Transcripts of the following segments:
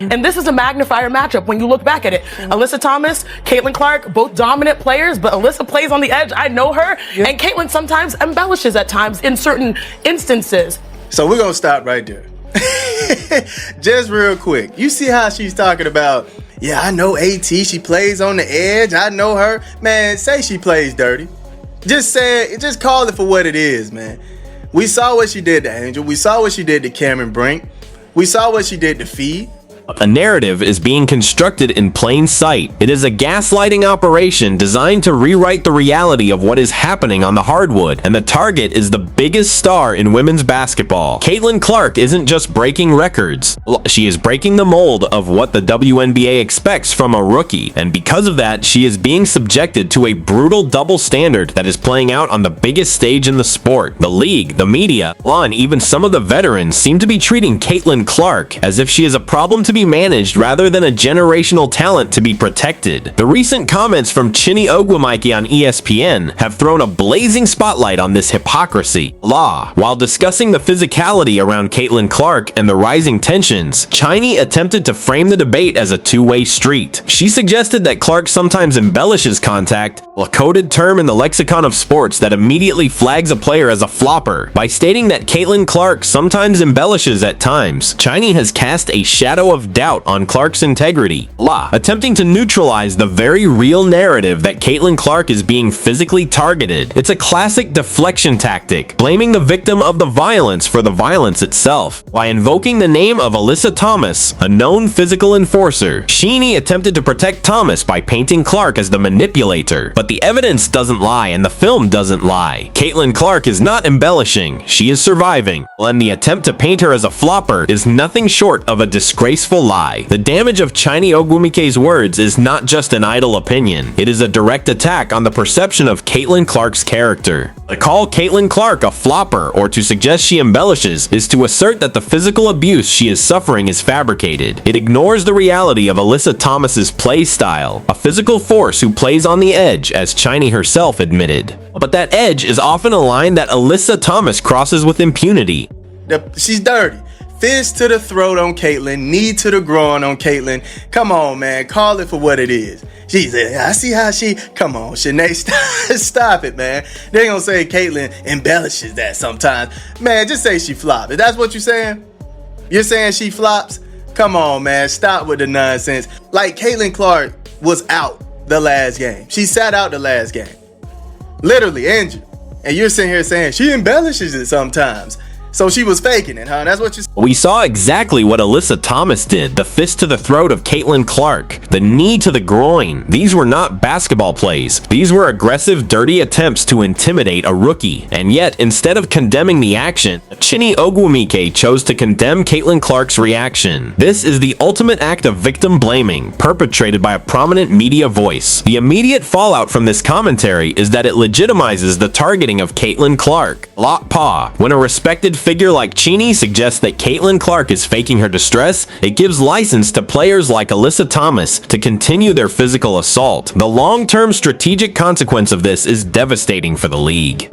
And this is a magnifier matchup when you look back at it. Alyssa Thomas, Caitlin Clark, both dominant players, but Alyssa plays on the edge. I know her. And Caitlin sometimes embellishes at times in certain instances. So we're going to stop right there. Just real quick. You see how she's talking about, yeah, I know AT, she plays on the edge. I know her. Man, say she plays dirty. Just say it, just call it for what it is, man. We saw what she did to Angel. We saw what she did to Cameron Brink. We saw what she did to Feed. A narrative is being constructed in plain sight. It is a gaslighting operation designed to rewrite the reality of what is happening on the hardwood, and the target is the biggest star in women's basketball. Caitlin Clark isn't just breaking records. She is breaking the mold of what the WNBA expects from a rookie, and because of that, she is being subjected to a brutal double standard that is playing out on the biggest stage in the sport. The league, the media, and even some of the veterans seem to be treating Caitlin Clark as if she is a problem to be managed rather than a generational talent to be protected. The recent comments from Chiney Ogwumike on ESPN have thrown a blazing spotlight on this hypocrisy. While discussing the physicality around Caitlin Clark and the rising tensions, Chiney attempted to frame the debate as a two-way street. She suggested that Clark sometimes embellishes contact, a coded term in the lexicon of sports that immediately flags a player as a flopper. By stating that Caitlin Clark sometimes embellishes at times, Chiney has cast a shadow of doubt on Clark's integrity, attempting to neutralize the very real narrative that Caitlin Clark is being physically targeted. It's a classic deflection tactic, blaming the victim of the violence for the violence itself. By invoking the name of Alyssa Thomas, a known physical enforcer, Chiney attempted to protect Thomas by painting Clark as the manipulator. But the evidence doesn't lie and the film doesn't lie. Caitlin Clark is not embellishing, she is surviving, and the attempt to paint her as a flopper is nothing short of a disgraceful lie. The damage of Chiney Ogwumike's words is not just an idle opinion. It is a direct attack on the perception of Caitlin Clark's character. To call Caitlin Clark a flopper or to suggest she embellishes is to assert that the physical abuse she is suffering is fabricated. It ignores the reality of Alyssa Thomas's play style, a physical force who plays on the edge, as Chiney herself admitted. But that edge is often a line that Alyssa Thomas crosses with impunity. She's dirty. Fist to the throat on Caitlin, knee to the groin on Caitlin. Come on, man, call it for what it is. She said, I see how she, come on, Shanae, stop it, man. They gonna say Caitlin embellishes that sometimes. Man, just say she flops. If that's what you're saying, you're saying she flops? Come on, man, stop with the nonsense. Like, Caitlin Clark was out the last game. She sat out the last game. Literally injured. And you're sitting here saying she embellishes it sometimes. So she was faking it, huh? That's what you... We saw exactly what Alyssa Thomas did. The fist to the throat of Caitlin Clark. The knee to the groin. These were not basketball plays. These were aggressive, dirty attempts to intimidate a rookie. And yet, instead of condemning the action, Chiney Ogwumike chose to condemn Caitlin Clark's reaction. This is the ultimate act of victim blaming, perpetrated by a prominent media voice. The immediate fallout from this commentary is that it legitimizes the targeting of Caitlin Clark. When a respected figure like Chiney suggests that Caitlin Clark is faking her distress, it gives license to players like Alyssa Thomas to continue their physical assault. The long-term strategic consequence of this is devastating for the league.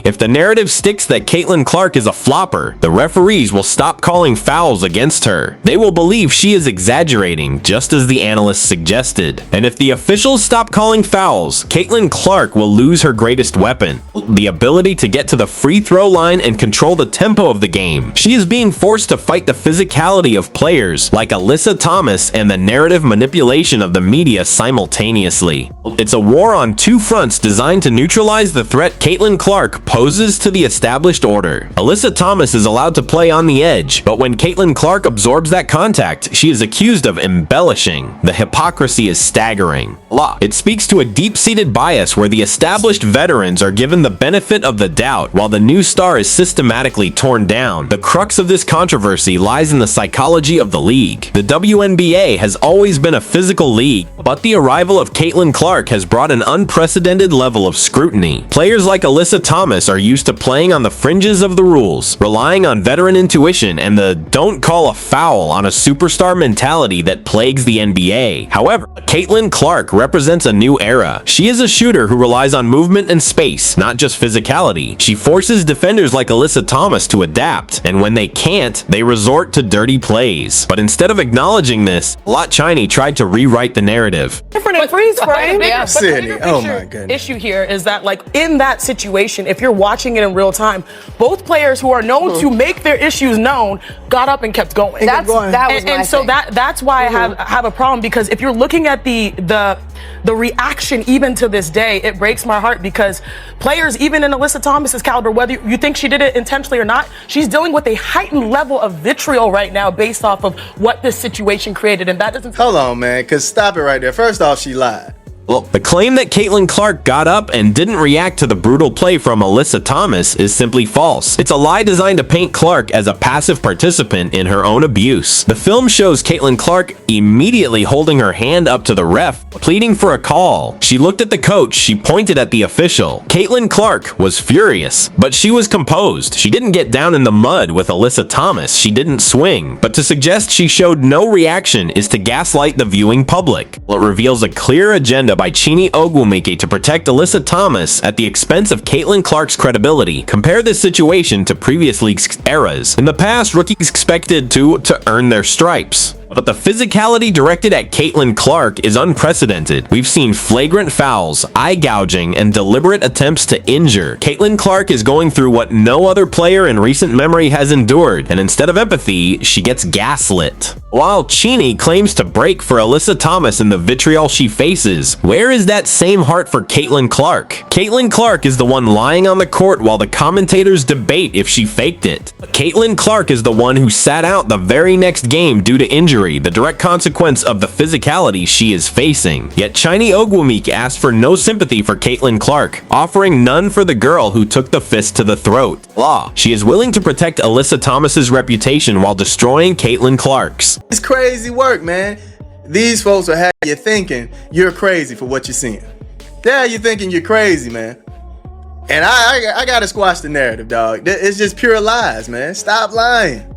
If the narrative sticks that Caitlin Clark is a flopper, the referees will stop calling fouls against her. They will believe she is exaggerating, just as the analysts suggested. And if the officials stop calling fouls, Caitlin Clark will lose her greatest weapon, the ability to get to the free throw line and control the tempo of the game. She is being forced to fight the physicality of players like Alyssa Thomas and the narrative manipulation of the media simultaneously. It's a war on two fronts designed to neutralize the threat Caitlin Clark poses to the established order. Alyssa Thomas is allowed to play on the edge, but when Caitlin Clark absorbs that contact, she is accused of embellishing. The hypocrisy is staggering. It speaks to a deep-seated bias where the established veterans are given the benefit of the doubt while the new star is systematically torn down. The crux of this controversy lies in the psychology of the league. The WNBA has always been a physical league, but the arrival of Caitlin Clark has brought an unprecedented level of scrutiny. Players like Alyssa Thomas are used to playing on the fringes of the rules, relying on veteran intuition and the don't call a foul on a superstar mentality that plagues the NBA. However, Caitlin Clark represents a new era. She is a shooter who relies on movement and space, not just physicality. She forces defenders like Alyssa Thomas chance to adapt, and when they can't, they resort to dirty plays. But instead of acknowledging this, Chiney tried to rewrite the narrative. Different and freeze frame. Yeah. Sydney, oh my goodness. Issue here is that, like, in that situation, if you're watching it in real time, both players who are known to make their issues known got up and kept going. That was and so that's why I have a problem, because if you're looking at the reaction even to this day, it breaks my heart, because players, even in Alyssa Thomas's caliber, whether you think she did it intentionally or not, she's dealing with a heightened level of vitriol right now based off of what this situation created, and that doesn't. Hold on, man, because stop it right there. First off, she lied. Well, the claim that Caitlin Clark got up and didn't react to the brutal play from Alyssa Thomas is simply false. It's a lie designed to paint Clark as a passive participant in her own abuse. The film shows Caitlin Clark immediately holding her hand up to the ref, pleading for a call. She looked at the coach, she pointed at the official. Caitlin Clark was furious, but she was composed. She didn't get down in the mud with Alyssa Thomas, she didn't swing. But to suggest she showed no reaction is to gaslight the viewing public. Well, it reveals a clear agenda by Chiney Ogwumike to protect Alyssa Thomas at the expense of Caitlin Clark's credibility. Compare this situation to previous league eras. In the past, rookies expected to earn their stripes. But the physicality directed at Caitlin Clark is unprecedented. We've seen flagrant fouls, eye gouging, and deliberate attempts to injure. Caitlin Clark is going through what no other player in recent memory has endured, and instead of empathy, she gets gaslit. While Chiney claims to break for Alyssa Thomas in the vitriol she faces, where is that same heart for Caitlin Clark? Caitlin Clark is the one lying on the court while the commentators debate if she faked it. Caitlin Clark is the one who sat out the very next game due to injury, the direct consequence of the physicality she is facing. Yet Chiney Ogwumike asked for no sympathy for Caitlin Clark, offering none for the girl who took the fist to the throat. She is willing to protect Alyssa Thomas's reputation while destroying Caitlin Clark's. It's crazy work, man. These folks will have you thinking you're crazy for what you're seeing. Yeah, you're thinking you're crazy, man. And I gotta squash the narrative, dog. It's just pure lies, man. Stop lying.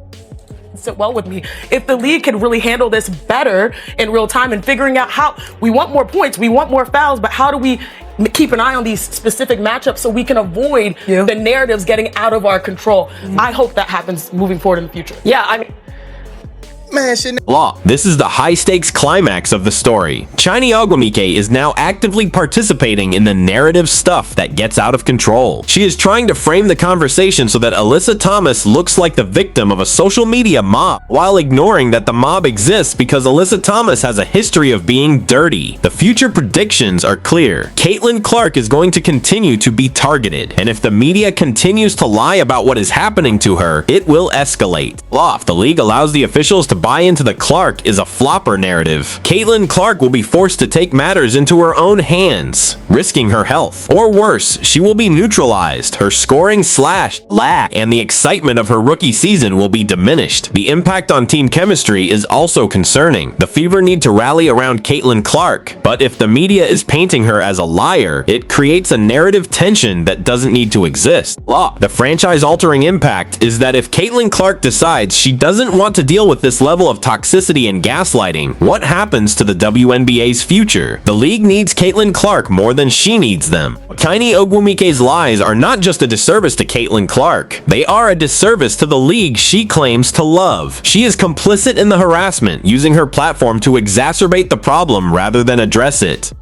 Sit well with me. If the league could really handle this better in real time and figuring out how we want more points, we want more fouls, but how do we keep an eye on these specific matchups so we can avoid the narratives getting out of our control? I hope that happens moving forward in the future. Yeah, I mean, Man, This is the high-stakes climax of the story. Chiney Ogwumike is now actively participating in the narrative stuff that gets out of control. She is trying to frame the conversation so that Alyssa Thomas looks like the victim of a social media mob, while ignoring that the mob exists because Alyssa Thomas has a history of being dirty. The future predictions are clear. Caitlin Clark is going to continue to be targeted, and if the media continues to lie about what is happening to her, it will escalate. If the league allows the officials to buy into the Clark is a flopper narrative, Caitlin Clark will be forced to take matters into her own hands, risking her health. Or worse, she will be neutralized, her scoring lag, and the excitement of her rookie season will be diminished. The impact on team chemistry is also concerning. The Fever need to rally around Caitlin Clark, but if the media is painting her as a liar, it creates a narrative tension that doesn't need to exist. The franchise-altering impact is that if Caitlin Clark decides she doesn't want to deal with this level of toxicity and gaslighting, what happens to the WNBA's future? The league needs Caitlin Clark more than she needs them. Chiney Ogwumike's lies are not just a disservice to Caitlin Clark, they are a disservice to the league she claims to love. She is complicit in the harassment, using her platform to exacerbate the problem rather than address it.